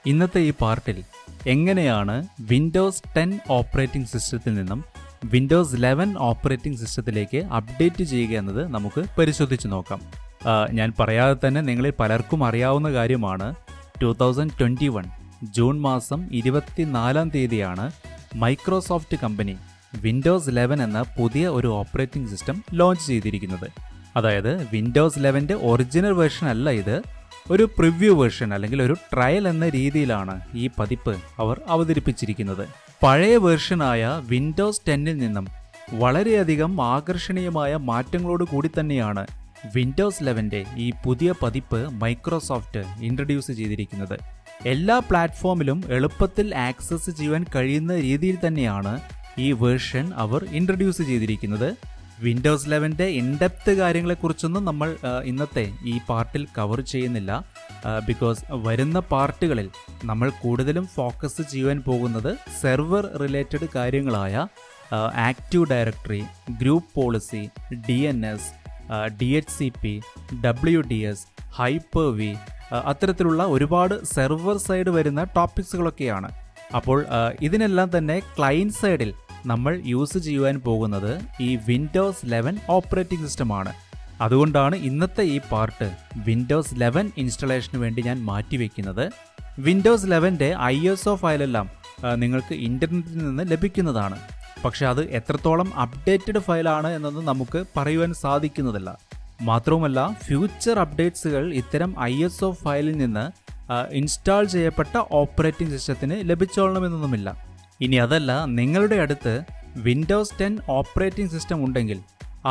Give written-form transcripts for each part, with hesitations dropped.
ഇന്നത്തെ ഈ പാർട്ടിൽ എങ്ങനെയാണ് വിൻഡോസ് 10 ഓപ്പറേറ്റിംഗ് സിസ്റ്റത്തിൽ നിന്നും വിൻഡോസ് 11 ഓപ്പറേറ്റിംഗ് സിസ്റ്റത്തിലേക്ക് അപ്ഡേറ്റ് ചെയ്യുക എന്നത് നമുക്ക് പരിശോധിച്ച് നോക്കാം. ഞാൻ പറയാതെ തന്നെ നിങ്ങളിൽ പലർക്കും അറിയാവുന്ന കാര്യമാണ് 2021 ജൂൺ മാസം 24-ാം തീയതിയാണ് മൈക്രോസോഫ്റ്റ് കമ്പനി വിൻഡോസ് 11 എന്ന പുതിയ ഒരു ഓപ്പറേറ്റിംഗ് സിസ്റ്റം ലോഞ്ച് ചെയ്തിരിക്കുന്നത്. അതായത് വിൻഡോസ് 11ന്റെ ഒറിജിനൽ വേർഷൻ അല്ല ഇത്, ഒരു പ്രിവ്യൂ വേർഷൻ അല്ലെങ്കിൽ ഒരു ട്രയൽ എന്ന രീതിയിലാണ് ഈ പതിപ്പ് അവർ അവതരിപ്പിച്ചിരിക്കുന്നത്. പഴയ വേർഷനായ വിൻഡോസ് 10ൽ നിന്നും വളരെയധികം ആകർഷണീയമായ മാറ്റങ്ങളോട് കൂടി തന്നെയാണ് വിൻഡോസ് 11ന്റെ ഈ പുതിയ പതിപ്പ് മൈക്രോസോഫ്റ്റ് ഇൻട്രൊഡ്യൂസ് ചെയ്തിരിക്കുന്നത്. എല്ലാ പ്ലാറ്റ്ഫോമിലും എളുപ്പത്തിൽ ആക്സസ് ചെയ്യാൻ കഴിയുന്ന രീതിയിൽ തന്നെയാണ് ഈ വേർഷൻ അവർ ഇൻട്രൊഡ്യൂസ് ചെയ്തിരിക്കുന്നത്. വിൻഡോസ് 11ന്റെ ഇൻഡെപ്ത് കാര്യങ്ങളെക്കുറിച്ചൊന്നും നമ്മൾ ഇന്നത്തെ ഈ പാർട്ടിൽ കവർ ചെയ്യുന്നില്ല. ബിക്കോസ് വരുന്ന പാർട്ടുകളിൽ നമ്മൾ കൂടുതലും ഫോക്കസ് ചെയ്യുവാൻ പോകുന്നത് സെർവർ റിലേറ്റഡ് കാര്യങ്ങളായ active directory, group policy, DNS, DHCP, WDS, Hyper V, അത്തരത്തിലുള്ള ഒരുപാട് സെർവർ സൈഡ് വരുന്ന ടോപ്പിക്സുകളൊക്കെയാണ്. അപ്പോൾ ഇതിനെല്ലാം തന്നെ ക്ലയൻറ്റ് സൈഡിൽ നമ്മൾ യൂസ് ചെയ്യുവാൻ പോകുന്നത് ഈ വിൻഡോസ് 11 ഓപ്പറേറ്റിംഗ് സിസ്റ്റമാണ്. അതുകൊണ്ടാണ് ഇന്നത്തെ ഈ പാർട്ട് വിൻഡോസ് 11 ഇൻസ്റ്റലേഷന് വേണ്ടി ഞാൻ മാറ്റിവെക്കുന്നത്. വിൻഡോസ് 11ന്റെ ISO ഫയലെല്ലാം നിങ്ങൾക്ക് ഇൻ്റർനെറ്റിൽ നിന്ന് ലഭിക്കുന്നതാണ്. പക്ഷെ അത് എത്രത്തോളം അപ്ഡേറ്റഡ് ഫയലാണ് എന്നൊന്നും നമുക്ക് പറയുവാൻ സാധിക്കുന്നതല്ല. മാത്രവുമല്ല ഫ്യൂച്ചർ അപ്ഡേറ്റ്സുകൾ ഇത്തരം ISO ഫയലിൽ നിന്ന് ഇൻസ്റ്റാൾ ചെയ്യപ്പെട്ട ഓപ്പറേറ്റിംഗ് സിസ്റ്റത്തിന് ലഭിച്ചോളണമെന്നൊന്നുമില്ല. ഇനി അതല്ല, നിങ്ങളുടെ അടുത്ത് വിൻഡോസ് 10 ഓപ്പറേറ്റിംഗ് സിസ്റ്റം ഉണ്ടെങ്കിൽ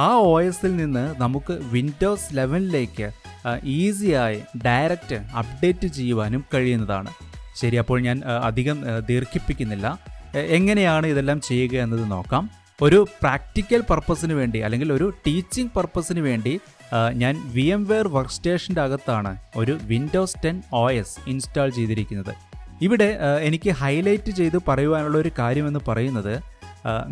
ആ OSൽ നിന്ന് നമുക്ക് വിൻഡോസ് 11ലേക്ക് ഈസിയായി ഡയറക്റ്റ് അപ്ഡേറ്റ് ചെയ്യുവാനും കഴിയുന്നതാണ്. ശരി, അപ്പോൾ ഞാൻ അധികം ദീർഘിപ്പിക്കുന്നില്ല. എങ്ങനെയാണ് ഇതെല്ലാം ചെയ്യുക എന്നത് നോക്കാം. ഒരു പ്രാക്ടിക്കൽ പർപ്പസിന് വേണ്ടി അല്ലെങ്കിൽ ഒരു ടീച്ചിങ് പർപ്പസിന് വേണ്ടി ഞാൻ VMware വർക്ക് സ്റ്റേഷൻ്റെ അകത്താണ് ഒരു വിൻഡോസ് 10 OS ഇൻസ്റ്റാൾ ചെയ്തിരിക്കുന്നത്. ഇവിടെ എനിക്ക് ഹൈലൈറ്റ് ചെയ്ത് പറയുവാനുള്ള ഒരു കാര്യമെന്ന് പറയുന്നത്,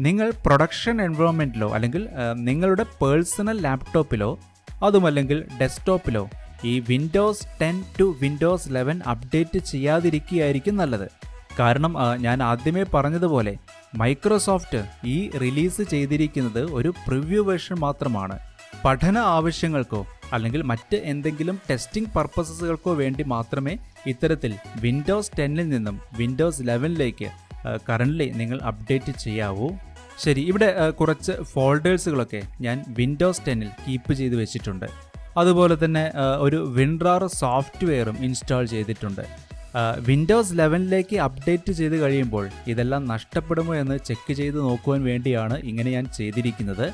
നിങ്ങൾ പ്രൊഡക്ഷൻ എൻവയോൺമെൻറ്റിലോ അല്ലെങ്കിൽ നിങ്ങളുടെ പേഴ്സണൽ ലാപ്ടോപ്പിലോ അതുമല്ലെങ്കിൽ ഡെസ്ക്ടോപ്പിലോ ഈ വിൻഡോസ് 10 ടു വിൻഡോസ് 11 അപ്ഡേറ്റ് ചെയ്യാതിരിക്കുകയായിരിക്കും നല്ലത്. കാരണം ഞാൻ ആദ്യമേ പറഞ്ഞതുപോലെ മൈക്രോസോഫ്റ്റ് ഈ റിലീസ് ചെയ്തിരിക്കുന്നത് ഒരു പ്രിവ്യൂ വേർഷൻ മാത്രമാണ്. പഠന ആവശ്യങ്ങൾക്കോ അല്ലെങ്കിൽ മറ്റ് എന്തെങ്കിലും ടെസ്റ്റിംഗ് പർപ്പസസുകൾക്കോ വേണ്ടി മാത്രമേ ഇത്തരത്തിൽ വിൻഡോസ് 10ൽ നിന്നും വിൻഡോസ് 11ലേക്ക് കറൻ്റ്ലി നിങ്ങൾ അപ്ഡേറ്റ് ചെയ്യാവൂ. ശരി, ഇവിടെ കുറച്ച് ഫോൾഡേഴ്സുകളൊക്കെ ഞാൻ വിൻഡോസ് 10ൽ കീപ്പ് ചെയ്ത് വെച്ചിട്ടുണ്ട്. അതുപോലെ തന്നെ ഒരു WinRAR സോഫ്റ്റ്വെയറും ഇൻസ്റ്റാൾ ചെയ്തിട്ടുണ്ട്. വിൻഡോസ് 11ലേക്ക് അപ്ഡേറ്റ് ചെയ്ത് കഴിയുമ്പോൾ ഇതെല്ലാം നഷ്ടപ്പെടുമോ എന്ന് ചെക്ക് ചെയ്ത് നോക്കുവാൻ വേണ്ടിയാണ് ഇങ്ങനെ ഞാൻ ചെയ്തിരിക്കുന്നത്.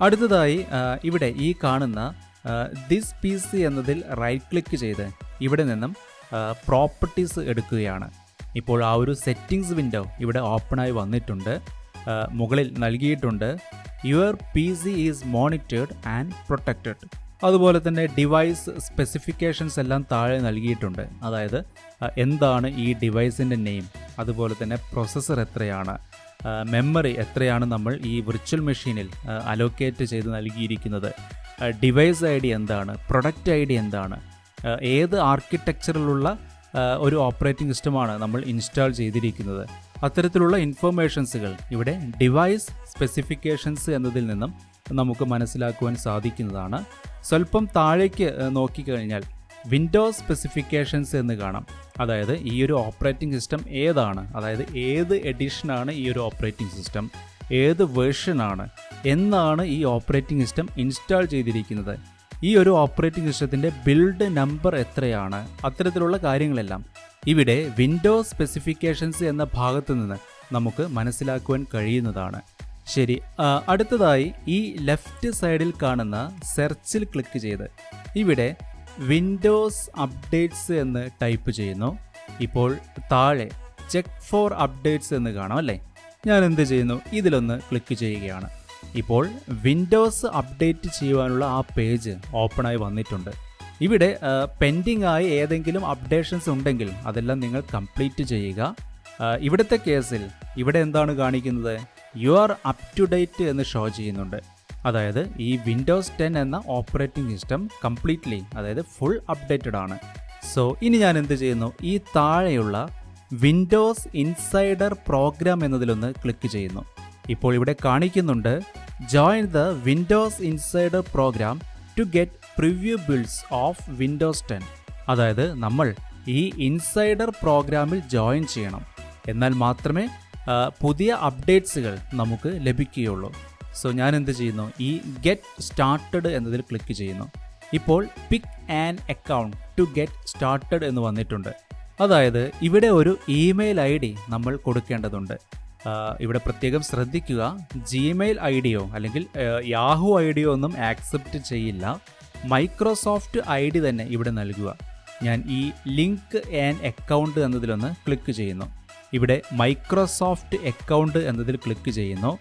അടുത്തതായി ഇവിടെ ഈ കാണുന്ന ദിസ് PC എന്നതിൽ റൈറ്റ് ക്ലിക്ക് ചെയ്ത് ഇവിടെ നിന്നും പ്രോപ്പർട്ടീസ് എടുക്കുകയാണ്. ഇപ്പോൾ ആ ഒരു സെറ്റിംഗ്സ് വിൻഡോ ഇവിടെ ഓപ്പണായി വന്നിട്ടുണ്ട്. മുകളിൽ നൽകിയിട്ടുണ്ട് your PC is monitored and protected. അതുപോലെ തന്നെ ഡിവൈസ് സ്പെസിഫിക്കേഷൻസ് എല്ലാം താഴെ നൽകിയിട്ടുണ്ട്. അതായത് എന്താണ് ഈ ഡിവൈസിൻ്റെ നെയിം, അതുപോലെ തന്നെ പ്രൊസസ്സർ എത്രയാണ്, മെമ്മറി എത്രയാണ് നമ്മൾ ഈ വിർച്വൽ മെഷീനിൽ അലോക്കേറ്റ് ചെയ്ത് നൽകിയിരിക്കുന്നത്, ഡിവൈസ് ID എന്താണ്, പ്രൊഡക്റ്റ് ID എന്താണ്, ഏത് ആർക്കിടെക്ചറിലുള്ള ഒരു ഓപ്പറേറ്റിംഗ് സിസ്റ്റമാണ് നമ്മൾ ഇൻസ്റ്റാൾ ചെയ്തിരിക്കുന്നത്. അത്തരത്തിലുള്ള ഇൻഫർമേഷൻസുകൾ ഇവിടെ ഡിവൈസ് സ്പെസിഫിക്കേഷൻസ് എന്നതിൽ നിന്നും നമുക്ക് മനസ്സിലാക്കുവാൻ സാധിക്കുന്നതാണ്. സ്വല്പം താഴേക്ക് നോക്കിക്കഴിഞ്ഞാൽ വിൻഡോസ് സ്പെസിഫിക്കേഷൻസ് എന്ന് കാണാം. അതായത് ഈ ഒരു ഓപ്പറേറ്റിംഗ് സിസ്റ്റം ഏതാണ്, അതായത് ഏത് എഡിഷനാണ് ഈ ഒരു ഓപ്പറേറ്റിംഗ് സിസ്റ്റം, ഏത് വേർഷനാണ്, എന്നാണ് ഈ ഓപ്പറേറ്റിംഗ് സിസ്റ്റം ഇൻസ്റ്റാൾ ചെയ്തിരിക്കുന്നത്, ഈ ഒരു ഓപ്പറേറ്റിംഗ് സിസ്റ്റത്തിൻ്റെ ബിൽഡ് നമ്പർ എത്രയാണ്, അത്തരത്തിലുള്ള കാര്യങ്ങളെല്ലാം ഇവിടെ വിൻഡോസ് സ്പെസിഫിക്കേഷൻസ് എന്ന ഭാഗത്തു നിന്ന് നമുക്ക് മനസ്സിലാക്കുവാൻ കഴിയുന്നതാണ്. ശരി, അടുത്തതായി ഈ ലെഫ്റ്റ് സൈഡിൽ കാണുന്ന സെർച്ചിൽ ക്ലിക്ക് ചെയ്ത് ഇവിടെ വിൻഡോസ് അപ്ഡേറ്റ്സ് എന്ന് ടൈപ്പ് ചെയ്യുന്നു. ഇപ്പോൾ താഴെ ചെക്ക് ഫോർ അപ്ഡേറ്റ്സ് എന്ന് കാണാം അല്ലേ. ഞാൻ എന്ത് ചെയ്യുന്നു, ഇതിലൊന്ന് ക്ലിക്ക് ചെയ്യുകയാണ്. ഇപ്പോൾ വിൻഡോസ് അപ്ഡേറ്റ് ചെയ്യുവാനുള്ള ആ പേജ് ഓപ്പണായി വന്നിട്ടുണ്ട്. ഇവിടെ പെൻഡിങ് ആയി ഏതെങ്കിലും അപ്ഡേഷൻസ് ഉണ്ടെങ്കിൽ അതെല്ലാം നിങ്ങൾ കംപ്ലീറ്റ് ചെയ്യുക. ഇവിടുത്തെ കേസിൽ ഇവിടെ എന്താണ് കാണിക്കുന്നത്, you are up to date എന്ന് ഷോ ചെയ്യുന്നുണ്ട്. അതായത് ഈ വിൻഡോസ് 10 എന്ന ഓപ്പറേറ്റിംഗ് സിസ്റ്റം കംപ്ലീറ്റ്ലി, അതായത് ഫുൾ അപ്ഡേറ്റഡ് ആണ്. സോ ഇനി ഞാൻ എന്ത് ചെയ്യുന്നു, ഈ താഴെയുള്ള വിൻഡോസ് ഇൻസൈഡർ പ്രോഗ്രാം എന്നതിലൊന്ന് ക്ലിക്ക് ചെയ്യുന്നു. ഇപ്പോൾ ഇവിടെ കാണിക്കുന്നുണ്ട് join the Windows insider program to get preview builds of Windows 10. അതായത് നമ്മൾ ഈ ഇൻസൈഡർ പ്രോഗ്രാമിൽ ജോയിൻ ചെയ്യണം, എന്നാൽ മാത്രമേ പുതിയ അപ്ഡേറ്റ്സുകൾ നമുക്ക് ലഭിക്കുകയുള്ളൂ. സോ ഞാൻ എന്ത് ചെയ്യുന്നു, ഈ ഗെറ്റ് സ്റ്റാർട്ടഡ് എന്നതിൽ ക്ലിക്ക് ചെയ്യുന്നു. ഇപ്പോൾ pick an account to get started എന്ന് വന്നിട്ടുണ്ട്. അതായത് ഇവിടെ ഒരു ഇമെയിൽ ID നമ്മൾ കൊടുക്കേണ്ടതുണ്ട്. ഇവിടെ പ്രത്യേകം ശ്രദ്ധിക്കുക, ജിമെയിൽ ID അല്ലെങ്കിൽ യാഹു ID ഒന്നും ആക്സെപ്റ്റ് ചെയ്യില്ല. മൈക്രോസോഫ്റ്റ് ID തന്നെ ഇവിടെ നൽകുക. ഞാൻ ഈ ലിങ്ക് ആൻ അക്കൗണ്ട് എന്നതിലൊന്ന് ക്ലിക്ക് ചെയ്യുന്നു. ഇവിടെ മൈക്രോസോഫ്റ്റ് അക്കൗണ്ട് എന്നതിൽ ക്ലിക്ക് ചെയ്യുന്നു.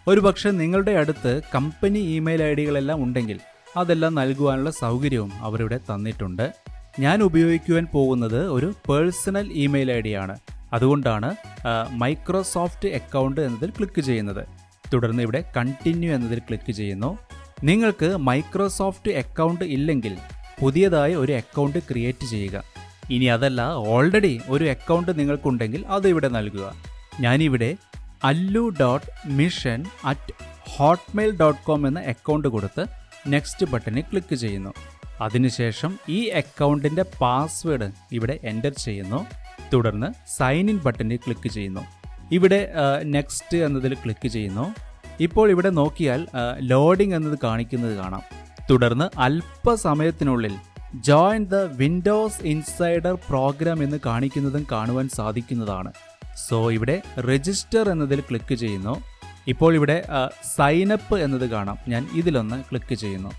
ഒരുപക്ഷെ നിങ്ങളുടെ അടുത്ത് കമ്പനി ഇമെയിൽ IDകളെല്ലാം ഉണ്ടെങ്കിൽ അതെല്ലാം നൽകുവാനുള്ള സൗകര്യവും അവരിവിടെ തന്നിട്ടുണ്ട്. ഞാൻ ഉപയോഗിക്കുവാൻ പോകുന്നത് ഒരു പേഴ്സണൽ ഇമെയിൽ ID ആണ്. അതുകൊണ്ടാണ് മൈക്രോസോഫ്റ്റ് അക്കൗണ്ട് എന്നതിൽ ക്ലിക്ക് ചെയ്യുന്നത്. തുടർന്ന് ഇവിടെ കണ്ടിന്യൂ എന്നതിൽ ക്ലിക്ക് ചെയ്യുന്നു. നിങ്ങൾക്ക് മൈക്രോസോഫ്റ്റ് അക്കൗണ്ട് ഇല്ലെങ്കിൽ പുതിയതായി ഒരു അക്കൗണ്ട് ക്രിയേറ്റ് ചെയ്യുക. ഇനി അതല്ല, ഓൾറെഡി ഒരു അക്കൗണ്ട് നിങ്ങൾക്കുണ്ടെങ്കിൽ അത് ഇവിടെ നൽകുക. ഞാനിവിടെ allu.mission@hotmail.com എന്ന അക്കൗണ്ട് കൊടുത്ത് നെക്സ്റ്റ് ബട്ടണിൽ ക്ലിക്ക് ചെയ്യുന്നു. അതിനുശേഷം ഈ അക്കൗണ്ടിൻ്റെ പാസ്വേഡ് ഇവിടെ എൻ്റർ ചെയ്യുന്നു. തുടർന്ന് സൈൻ ഇൻ ബട്ടണിൽ ക്ലിക്ക് ചെയ്യുന്നു. ഇവിടെ നെക്സ്റ്റ് എന്നതിൽ ക്ലിക്ക് ചെയ്യുന്നു. ഇപ്പോൾ ഇവിടെ നോക്കിയാൽ ലോഡിംഗ് എന്നത് കാണിക്കുന്നത് കാണാം. തുടർന്ന് അല്പസമയത്തിനുള്ളിൽ join the Windows insider program എന്ന് കാണിക്കുന്നതും കാണുവാൻ സാധിക്കുന്നതാണ്. സോ ഇവിടെ രജിസ്റ്റർ എന്നതിൽ ക്ലിക്ക് ചെയ്യുന്നു. ഇപ്പോൾ ഇവിടെ സൈൻ അപ്പ് എന്നത് കാണാം. ഞാൻ ഇതിലൊന്ന് ക്ലിക്ക് ചെയ്യുന്നു.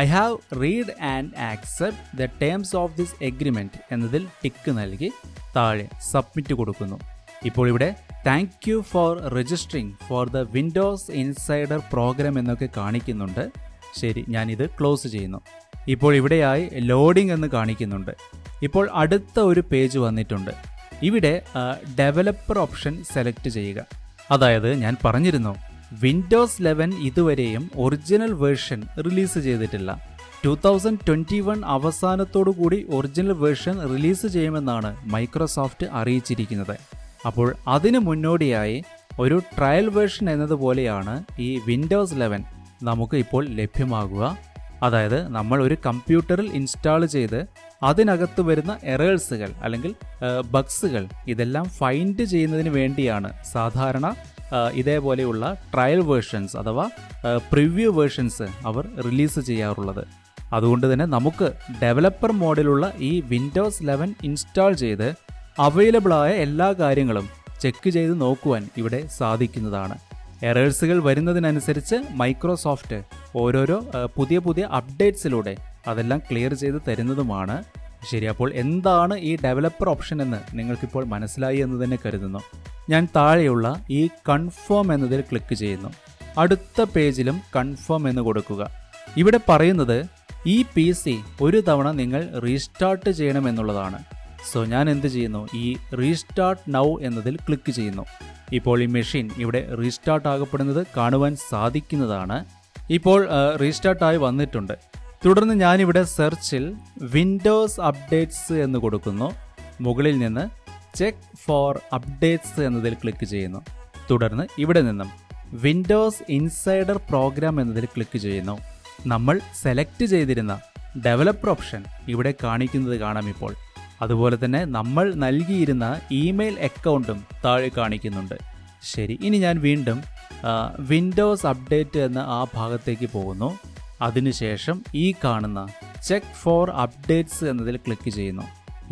I have read and accept the terms of this agreement എന്നതിൽ ടിക്ക് നൽകി താഴെ സബ്മിറ്റ് കൊടുക്കുന്നു. ഇപ്പോൾ ഇവിടെ thank you for registering for the Windows insider program എന്നൊക്കെ കാണിക്കുന്നുണ്ട്. ശരി, ഞാനിത് ക്ലോസ് ചെയ്യുന്നു. ഇപ്പോൾ ഇവിടെയായി ലോഡിംഗ് എന്ന് കാണിക്കുന്നുണ്ട്. ഇപ്പോൾ അടുത്ത ഒരു പേജ് വന്നിട്ടുണ്ട്. ഇവിടെ ഡെവലപ്പർ ഓപ്ഷൻ സെലക്ട് ചെയ്യുക. അതായത് ഞാൻ പറഞ്ഞിരുന്നു വിൻഡോസ് 11 ഇതുവരെയും ഒറിജിനൽ വേർഷൻ റിലീസ് ചെയ്തിട്ടില്ല. 2021 അവസാനത്തോടു കൂടി ഒറിജിനൽ വേർഷൻ റിലീസ് ചെയ്യുമെന്നാണ് മൈക്രോസോഫ്റ്റ് അറിയിച്ചിരിക്കുന്നത്. അപ്പോൾ അതിനു മുന്നോടിയായി ഒരു ട്രയൽ വേർഷൻ എന്നതുപോലെയാണ് ഈ വിൻഡോസ് 11 നമുക്ക് ഇപ്പോൾ ലഭ്യമാകുക. അതായത് നമ്മൾ ഒരു കമ്പ്യൂട്ടറിൽ ഇൻസ്റ്റാൾ ചെയ്ത് അതിനകത്ത് വരുന്ന എറേഴ്സുകൾ അല്ലെങ്കിൽ ബഗ്സുകൾ ഇതെല്ലാം ഫൈൻഡ് ചെയ്യുന്നതിന് വേണ്ടിയാണ് സാധാരണ ഇതേപോലെയുള്ള ട്രയൽ വേർഷൻസ് അഥവാ പ്രിവ്യൂ വേർഷൻസ് അവർ റിലീസ് ചെയ്യാറുള്ളത്. അതുകൊണ്ട് തന്നെ നമുക്ക് ഡെവലപ്പർ മോഡിലുള്ള ഈ വിൻഡോസ് 11 ഇൻസ്റ്റാൾ ചെയ്ത് അവൈലബിളായ എല്ലാ കാര്യങ്ങളും ചെക്ക് ചെയ്ത് നോക്കുവാൻ ഇവിടെ സാധിക്കുന്നതാണ്. എറേഴ്സുകൾ വരുന്നതിനനുസരിച്ച് മൈക്രോസോഫ്റ്റ് ഓരോരോ പുതിയ അപ്ഡേറ്റ്സിലൂടെ അതെല്ലാം ക്ലിയർ ചെയ്ത് തരുന്നതുമാണ്. ശരി, അപ്പോൾ എന്താണ് ഈ ഡെവലപ്പർ ഓപ്ഷൻ എന്ന് നിങ്ങൾക്കിപ്പോൾ മനസ്സിലായി എന്ന് തന്നെ കരുതുന്നു. ഞാൻ താഴെയുള്ള ഈ കൺഫേം എന്നതിൽ ക്ലിക്ക് ചെയ്യുന്നു. അടുത്ത പേജിലും കൺഫേം എന്ന് കൊടുക്കുക. ഇവിടെ പറയുന്നത് ഈ PC ഒരു തവണ നിങ്ങൾ റീസ്റ്റാർട്ട് ചെയ്യണമെന്നുള്ളതാണ്. സോ ഞാൻ എന്ത് ചെയ്യുന്നു, ഈ റീസ്റ്റാർട്ട് നൗ എന്നതിൽ ക്ലിക്ക് ചെയ്യുന്നു. ഇപ്പോൾ ഈ മെഷീൻ ഇവിടെ റീസ്റ്റാർട്ട് ആകപ്പെടുന്നത് കാണുവാൻ സാധിക്കുന്നതാണ്. ഇപ്പോൾ റീസ്റ്റാർട്ടായി വന്നിട്ടുണ്ട്. തുടർന്ന് ഞാനിവിടെ സെർച്ചിൽ വിൻഡോസ് അപ്ഡേറ്റ്സ് എന്ന് കൊടുക്കുന്നു. മുകളിൽ നിന്ന് ചെക്ക് ഫോർ അപ്ഡേറ്റ്സ് എന്നതിൽ ക്ലിക്ക് ചെയ്യുന്നു. തുടർന്ന് ഇവിടെ നിന്നും വിൻഡോസ് ഇൻസൈഡർ പ്രോഗ്രാം എന്നതിൽ ക്ലിക്ക് ചെയ്യുന്നു. നമ്മൾ സെലക്ട് ചെയ്തിരുന്ന ഡെവലപ്പർ ഓപ്ഷൻ ഇവിടെ കാണിക്കുന്നത് കാണാം ഇപ്പോൾ. അതുപോലെ തന്നെ നമ്മൾ നൽകിയിരുന്ന ഇമെയിൽ അക്കൗണ്ടും താഴെ കാണിക്കുന്നുണ്ട്. ശരി, ഇനി ഞാൻ വീണ്ടും വിൻഡോസ് അപ്ഡേറ്റ് എന്ന ആ ഭാഗത്തേക്ക് പോകുന്നു. അതിനുശേഷം ഈ കാണുന്ന ചെക്ക് ഫോർ അപ്ഡേറ്റ്സ് എന്നതിൽ ക്ലിക്ക് ചെയ്യുന്നു.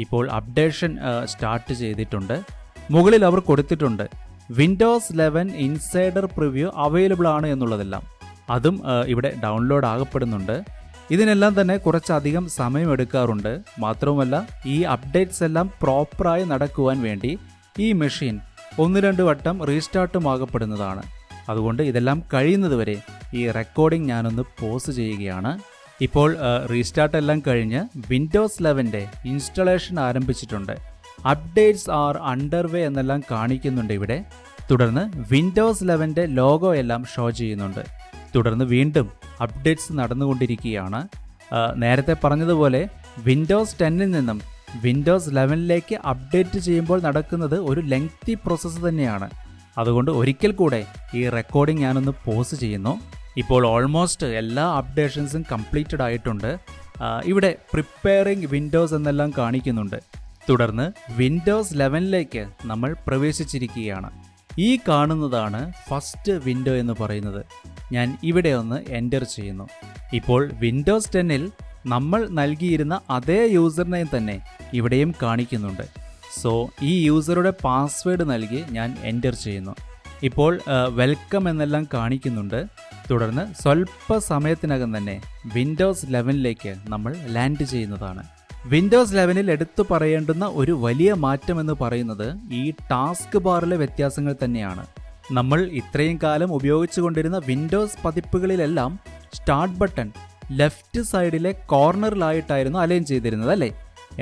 ഇപ്പോൾ അപ്ഡേഷൻ സ്റ്റാർട്ട് ചെയ്തിട്ടുണ്ട്. മുകളിൽ അവർ കൊടുത്തിട്ടുണ്ട് വിൻഡോസ് 11 ഇൻസൈഡർ പ്രിവ്യൂ അവൈലബിൾ ആണ് എന്നുള്ളതെല്ലാം. അതും ഇവിടെ ഡൗൺലോഡ് ആകപ്പെടുന്നുണ്ട്. ഇതിനെല്ലാം തന്നെ കുറച്ചധികം സമയമെടുക്കാറുണ്ട്. മാത്രവുമല്ല ഈ അപ്ഡേറ്റ്സ് എല്ലാം പ്രോപ്പറായി നടക്കുവാൻ വേണ്ടി ഈ മെഷീൻ 1-2 വട്ടം റീസ്റ്റാർട്ടും ആകപ്പെടുന്നതാണ്. അതുകൊണ്ട് ഇതെല്ലാം കഴിയുന്നതുവരെ ഈ റെക്കോർഡിംഗ് ഞാനൊന്ന് പോസ് ചെയ്യുകയാണ്. ഇപ്പോൾ റീസ്റ്റാർട്ട് എല്ലാം കഴിഞ്ഞ് വിൻഡോസ് 11 ഇൻസ്റ്റലേഷൻ ആരംഭിച്ചിട്ടുണ്ട്. അപ്ഡേറ്റ്സ് ആർ അണ്ടർവേ എന്നെല്ലാം കാണിക്കുന്നുണ്ട് ഇവിടെ. തുടർന്ന് വിൻഡോസ് 11 ലോഗോ എല്ലാം ഷോ ചെയ്യുന്നുണ്ട്. തുടർന്ന് വീണ്ടും അപ്ഡേറ്റ്സ് നടന്നുകൊണ്ടിരിക്കുകയാണ്. നേരത്തെ പറഞ്ഞതുപോലെ വിൻഡോസ് 10 നിന്നും വിൻഡോസ് 11ലേക്ക് അപ്ഡേറ്റ് ചെയ്യുമ്പോൾ നടക്കുന്നത് ഒരു ലെങ്തി പ്രോസസ്സ് തന്നെയാണ്. അതുകൊണ്ട് ഒരിക്കൽ കൂടെ ഈ റെക്കോർഡിംഗ് ഞാനൊന്ന് പോസ് ചെയ്യുന്നു. ഇപ്പോൾ ഓൾമോസ്റ്റ് എല്ലാ അപ്ഡേഷൻസും കംപ്ലീറ്റഡ് ആയിട്ടുണ്ട്. ഇവിടെ പ്രിപ്പയറിംഗ് വിൻഡോസ് എന്നെല്ലാം കാണിക്കുന്നുണ്ട്. തുടർന്ന് വിൻഡോസ് 11ലേക്ക് നമ്മൾ പ്രവേശിച്ചിരിക്കുകയാണ്. ഈ കാണുന്നതാണ് ഫസ്റ്റ് വിൻഡോ എന്ന് പറയുന്നത്. ഞാൻ ഇവിടെ ഒന്ന് എൻ്റർ ചെയ്യുന്നു. ഇപ്പോൾ വിൻഡോസ് 10ൽ നമ്മൾ നൽകിയിരുന്ന അതേ യൂസർ നെയിം തന്നെ ഇവിടെയും കാണിക്കുന്നുണ്ട്. സോ ഈ യൂസറുടെ പാസ്വേഡ് നൽകി ഞാൻ എൻ്റർ ചെയ്യുന്നു. ഇപ്പോൾ വെൽക്കം എന്നെല്ലാം കാണിക്കുന്നുണ്ട്. തുടർന്ന് സ്വല്പ സമയത്തിനകം തന്നെ വിൻഡോസ് 11ലേക്ക് നമ്മൾ ലാൻഡ് ചെയ്യുന്നതാണ്. വിൻഡോസ് 11ൽ എടുത്തു പറയേണ്ടുന്ന ഒരു വലിയ മാറ്റം എന്ന് പറയുന്നത് ഈ ടാസ്ക് ബാറിലെ വ്യത്യാസങ്ങൾ തന്നെയാണ്. നമ്മൾ ഇത്രയും കാലം ഉപയോഗിച്ചു കൊണ്ടിരുന്ന വിൻഡോസ് പതിപ്പുകളിലെല്ലാം സ്റ്റാർട്ട് ബട്ടൺ ലെഫ്റ്റ് സൈഡിലെ കോർണറിലായിട്ടായിരുന്നു അലൈൻ ചെയ്തിരുന്നത് അല്ലേ?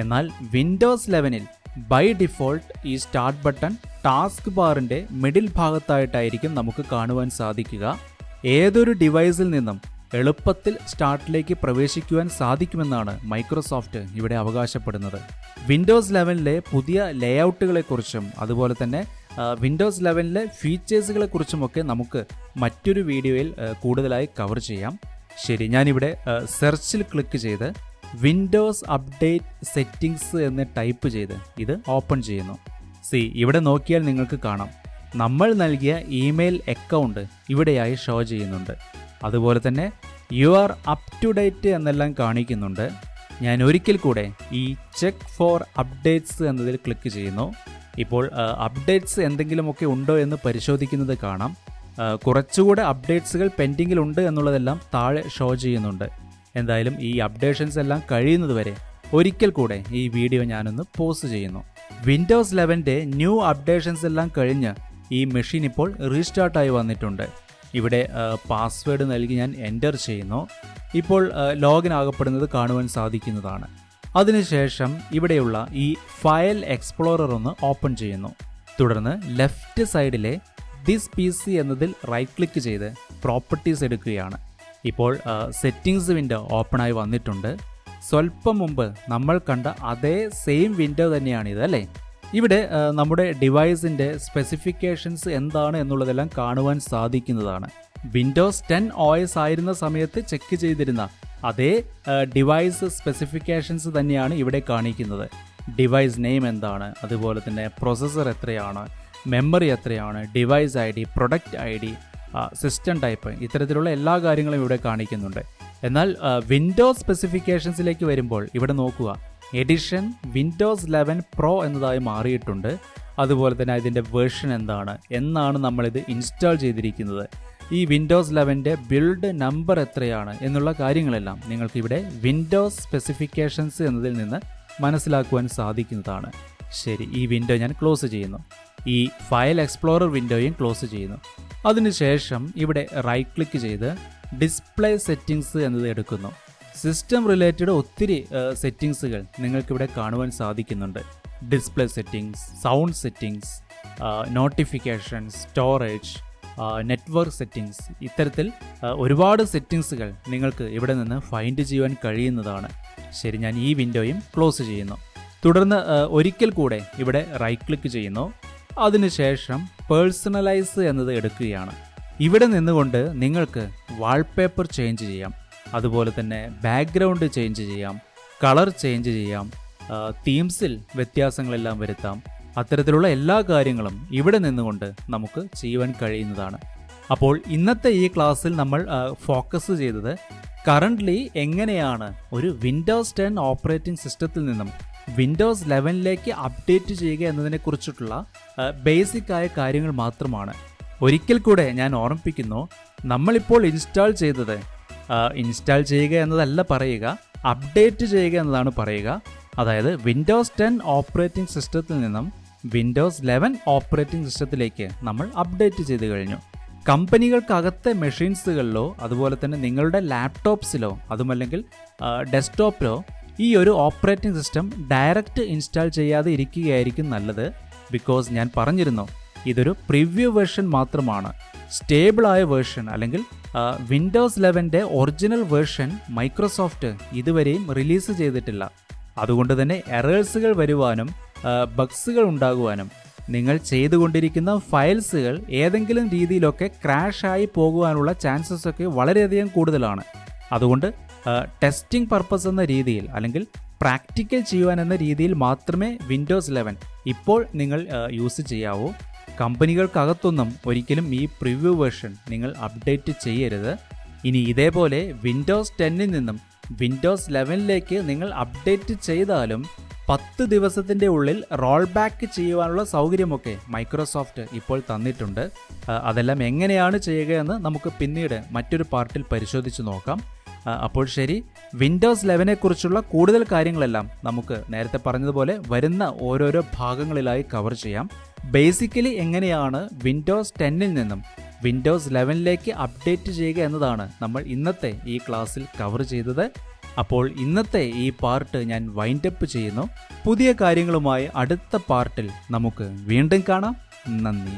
എന്നാൽ വിൻഡോസ് 11ൽ ബൈ ഡിഫോൾട്ട് ഈ സ്റ്റാർട്ട് ബട്ടൺ ടാസ്ക് ബാറിൻ്റെ മിഡിൽ ഭാഗത്തായിട്ടായിരിക്കും നമുക്ക് കാണുവാൻ സാധിക്കുക. ഏതൊരു ഡിവൈസിൽ നിന്നും എളുപ്പത്തിൽ സ്റ്റാർട്ടിലേക്ക് പ്രവേശിക്കുവാൻ സാധിക്കുമെന്നാണ് മൈക്രോസോഫ്റ്റ് ഇവിടെ അവകാശപ്പെടുന്നത്. വിൻഡോസ് 11ലെ പുതിയ ലേഔട്ടുകളെക്കുറിച്ചും അതുപോലെ തന്നെ വിൻഡോസ് 11ലെ ഫീച്ചേഴ്സുകളെക്കുറിച്ചുമൊക്കെ നമുക്ക് മറ്റൊരു വീഡിയോയിൽ കൂടുതലായി കവർ ചെയ്യാം. ശരി, ഞാനിവിടെ സെർച്ചിൽ ക്ലിക്ക് ചെയ്ത് വിൻഡോസ് അപ്ഡേറ്റ് സെറ്റിംഗ്സ് എന്ന് ടൈപ്പ് ചെയ്ത് ഇത് ഓപ്പൺ ചെയ്യുന്നു. ഇവിടെ നോക്കിയാൽ നിങ്ങൾക്ക് കാണാം നമ്മൾ നൽകിയ ഇമെയിൽ അക്കൗണ്ട് ഇവിടെയായി ഷോ ചെയ്യുന്നുണ്ട്. അതുപോലെ തന്നെ you are up to date എന്നെല്ലാം കാണിക്കുന്നുണ്ട്. ഞാൻ ഒരിക്കൽ കൂടെ ഈ ചെക്ക് ഫോർ അപ്ഡേറ്റ്സ് എന്നതിൽ ക്ലിക്ക് ചെയ്യുന്നു. ഇപ്പോൾ അപ്ഡേറ്റ്സ് എന്തെങ്കിലുമൊക്കെ ഉണ്ടോ എന്ന് പരിശോധിക്കുന്നത് കാണാം. കുറച്ചുകൂടെ അപ്ഡേറ്റ്സുകൾ പെൻഡിങ്ങിലുണ്ട് എന്നുള്ളതെല്ലാം താഴെ ഷോ ചെയ്യുന്നുണ്ട്. എന്തായാലും ഈ അപ്ഡേഷൻസ് എല്ലാം കഴിയുന്നത് വരെ ഒരിക്കൽ കൂടെ ഈ വീഡിയോ ഞാനൊന്ന് പോസ് ചെയ്യുന്നു. വിൻഡോസ് 11ൻ്റെ ന്യൂ അപ്ഡേഷൻസ് എല്ലാം കഴിഞ്ഞ് ഈ മെഷീൻ ഇപ്പോൾ റീസ്റ്റാർട്ടായി വന്നിട്ടുണ്ട്. ഇവിടെ പാസ്വേഡ് നൽകി ഞാൻ എൻ്റർ ചെയ്യുന്നു. ഇപ്പോൾ ലോഗിൻ ആകപ്പെടുന്നത് കാണുവാൻ സാധിക്കുന്നതാണ്. അതിനുശേഷം ഇവിടെയുള്ള ഈ ഫയൽ എക്സ്പ്ലോറർ ഒന്ന് ഓപ്പൺ ചെയ്യുന്നു. തുടർന്ന് ലെഫ്റ്റ് സൈഡിലെ ദിസ് PC എന്നതിൽ റൈറ്റ് ക്ലിക്ക് ചെയ്ത് പ്രോപ്പർട്ടീസ് എടുക്കുകയാണ്. ഇപ്പോൾ സെറ്റിംഗ്സ് വിൻഡോ ഓപ്പണായി വന്നിട്ടുണ്ട്. സ്വല്പം മുമ്പ് നമ്മൾ കണ്ട അതേ സെയിം വിൻഡോ തന്നെയാണിത് അല്ലേ? ഇവിടെ നമ്മുടെ ഡിവൈസിൻ്റെ സ്പെസിഫിക്കേഷൻസ് എന്താണ് എന്നുള്ളതെല്ലാം കാണുവാൻ സാധിക്കുന്നതാണ്. വിൻഡോസ് 10 OS ആയിരുന്ന സമയത്ത് ചെക്ക് ചെയ്തിരുന്ന അതേ ഡിവൈസ് സ്പെസിഫിക്കേഷൻസ് തന്നെയാണ് ഇവിടെ കാണിക്കുന്നത്. ഡിവൈസ് നെയിം എന്താണ്, അതുപോലെ തന്നെ പ്രൊസസ്സർ എത്രയാണ്, മെമ്മറി എത്രയാണ്, device ID, product ID, system type, ഇത്തരത്തിലുള്ള എല്ലാ കാര്യങ്ങളും ഇവിടെ കാണിക്കുന്നുണ്ട്. എന്നാൽ വിൻഡോസ് സ്പെസിഫിക്കേഷൻസിലേക്ക് വരുമ്പോൾ ഇവിടെ നോക്കുക, എഡിഷൻ വിൻഡോസ് 11 Pro എന്നതായി മാറിയിട്ടുണ്ട്. അതുപോലെ തന്നെ ഇതിൻ്റെ വേർഷൻ എന്താണ്, എന്നാണ് നമ്മളിത് ഇൻസ്റ്റാൾ ചെയ്തിരിക്കുന്നത്, ഈ വിൻഡോസ് 11ൻ്റെ ബിൽഡ് നമ്പർ എത്രയാണ് എന്നുള്ള കാര്യങ്ങളെല്ലാം നിങ്ങൾക്ക് ഇവിടെ വിൻഡോസ് സ്പെസിഫിക്കേഷൻസ് എന്നതിൽ നിന്ന് മനസ്സിലാക്കുവാൻ സാധിക്കുന്നതാണ്. ശരി, ഈ വിൻഡോ ഞാൻ ക്ലോസ് ചെയ്യുന്നു. ഈ ഫയൽ എക്സ്പ്ലോറർ വിൻഡോയും ക്ലോസ് ചെയ്യുന്നു. അതിനുശേഷം ഇവിടെ റൈറ്റ് ക്ലിക്ക് ചെയ്ത് ഡിസ്പ്ലേ സെറ്റിംഗ്സ് എന്നത് എടുക്കുന്നു. സിസ്റ്റം റിലേറ്റഡ് ഒത്തിരി സെറ്റിംഗ്സുകൾ നിങ്ങൾക്കിവിടെ കാണുവാൻ സാധിക്കുന്നുണ്ട്. Display settings, sound settings, notification, storage, network settings, ഇത്തരത്തിൽ ഒരുപാട് സെറ്റിംഗ്സുകൾ നിങ്ങൾക്ക് ഇവിടെ നിന്ന് ഫൈൻഡ് ചെയ്യുവാൻ കഴിയുന്നതാണ്. ശരി, ഞാൻ ഈ വിൻഡോയും ക്ലോസ് ചെയ്യുന്നു. തുടർന്ന് ഒരിക്കൽ കൂടെ ഇവിടെ റൈറ്റ് ക്ലിക്ക് ചെയ്യുന്നു. അതിനുശേഷം പേഴ്സണലൈസ് എന്നത് എടുക്കുകയാണ്. ഇവിടെ നിന്നുകൊണ്ട് നിങ്ങൾക്ക് വാൾപേപ്പർ ചേഞ്ച് ചെയ്യാം, അതുപോലെ തന്നെ ബാക്ക്ഗ്രൗണ്ട് ചേഞ്ച് ചെയ്യാം, കളർ ചേഞ്ച് ചെയ്യാം, തീംസിൽ വ്യത്യാസങ്ങളെല്ലാം വരുത്താം. അത്തരത്തിലുള്ള എല്ലാ കാര്യങ്ങളും ഇവിടെ നിന്നുകൊണ്ട് നമുക്ക് ചെയ്യുവാൻ കഴിയുന്നതാണ്. അപ്പോൾ ഇന്നത്തെ ഈ ക്ലാസ്സിൽ നമ്മൾ ഫോക്കസ് ചെയ്തത് കറൻ്റ്ലി എങ്ങനെയാണ് ഒരു വിൻഡോസ് 10 ഓപ്പറേറ്റിംഗ് സിസ്റ്റത്തിൽ നിന്നും വിൻഡോസ് 11ലേക്ക് അപ്ഡേറ്റ് ചെയ്യുക എന്നതിനെക്കുറിച്ചിട്ടുള്ള ബേസിക് ആയ കാര്യങ്ങൾ മാത്രമാണ്. ഒരിക്കൽ കൂടെ ഞാൻ ഓർമ്മിപ്പിക്കുന്നു, നമ്മളിപ്പോൾ ഇൻസ്റ്റാൾ ചെയ്തത് ഇൻസ്റ്റാൾ ചെയ്യുക എന്നതല്ല പറയുക, അപ്ഡേറ്റ് ചെയ്യുക എന്നതാണ് പറയുക. അതായത് വിൻഡോസ് 10 ഓപ്പറേറ്റിംഗ് സിസ്റ്റത്തിൽ നിന്നും വിൻഡോസ് 11 ഓപ്പറേറ്റിംഗ് സിസ്റ്റത്തിലേക്ക് നമ്മൾ അപ്ഡേറ്റ് ചെയ്ത് കഴിഞ്ഞു. കമ്പനികൾക്കകത്തെ മെഷീൻസുകളിലോ അതുപോലെ തന്നെ നിങ്ങളുടെ ലാപ്ടോപ്സിലോ അതുമല്ലെങ്കിൽ ഡെസ്ക്ടോപ്പിലോ ഈ ഒരു ഓപ്പറേറ്റിംഗ് സിസ്റ്റം ഡയറക്റ്റ് ഇൻസ്റ്റാൾ ചെയ്യാതെ ഇരിക്കുകയായിരിക്കും നല്ലത്. ബിക്കോസ് ഞാൻ പറഞ്ഞിരുന്നു, ഇതൊരു പ്രിവ്യൂ വേർഷൻ മാത്രമാണ്. സ്റ്റേബിളായ വേർഷൻ അല്ലെങ്കിൽ വിൻഡോസ് 11ൻ്റെ ഒറിജിനൽ വേർഷൻ മൈക്രോസോഫ്റ്റ് ഇതുവരെയും റിലീസ് ചെയ്തിട്ടില്ല. അതുകൊണ്ട് തന്നെ എറേഴ്സുകൾ വരുവാനും ബഗ്സുകൾ ഉണ്ടാകുവാനും നിങ്ങൾ ചെയ്തുകൊണ്ടിരിക്കുന്ന ഫയൽസുകൾ ഏതെങ്കിലും രീതിയിലൊക്കെ ക്രാഷായി പോകുവാനുള്ള ചാൻസസ് ഒക്കെ വളരെയധികം കൂടുതലാണ്. അതുകൊണ്ട് ടെസ്റ്റിംഗ് പർപ്പസ് എന്ന രീതിയിൽ അല്ലെങ്കിൽ പ്രാക്ടിക്കൽ ചെയ്യുവാൻ എന്ന രീതിയിൽ മാത്രമേ വിൻഡോസ് 11 ഇപ്പോൾ നിങ്ങൾ യൂസ് ചെയ്യാവൂ. കമ്പനികൾക്കകത്തൊന്നും ഒരിക്കലും ഈ പ്രിവ്യൂ വേർഷൻ നിങ്ങൾ അപ്ഡേറ്റ് ചെയ്യരുത്. ഇനി ഇതേപോലെ വിൻഡോസ് 10 നിന്നും വിൻഡോസ് 11 നിങ്ങൾ അപ്ഡേറ്റ് ചെയ്താലും 10 ദിവസത്തിൻ്റെ ഉള്ളിൽ റോൾ ബാക്ക് ചെയ്യുവാനുള്ള സൗകര്യമൊക്കെ മൈക്രോസോഫ്റ്റ് ഇപ്പോൾ തന്നിട്ടുണ്ട്. അതെല്ലാം എങ്ങനെയാണ് ചെയ്യുക എന്ന് നമുക്ക് പിന്നീട് മറ്റൊരു പാർട്ടിൽ പരിശോധിച്ച് നോക്കാം. അപ്പോൾ ശരി, വിൻഡോസ് 11 കുറിച്ചുള്ള കൂടുതൽ കാര്യങ്ങളെല്ലാം നമുക്ക് നേരത്തെ പറഞ്ഞതുപോലെ വരുന്ന ഓരോരോ ഭാഗങ്ങളിലായി കവർ ചെയ്യാം. ബേസിക്കലി എങ്ങനെയാണ് വിൻഡോസ് 10 നിന്നും വിൻഡോസ് 11 അപ്ഡേറ്റ് ചെയ്യുക എന്നതാണ് നമ്മൾ ഇന്നത്തെ ഈ ക്ലാസ്സിൽ കവർ ചെയ്തത്. അപ്പോൾ ഇന്നത്തെ ഈ പാർട്ട് ഞാൻ വൈൻഡപ്പ് ചെയ്യുന്നു. പുതിയ കാര്യങ്ങളുമായി അടുത്ത പാർട്ടിൽ നമുക്ക് വീണ്ടും കാണാം. നന്ദി.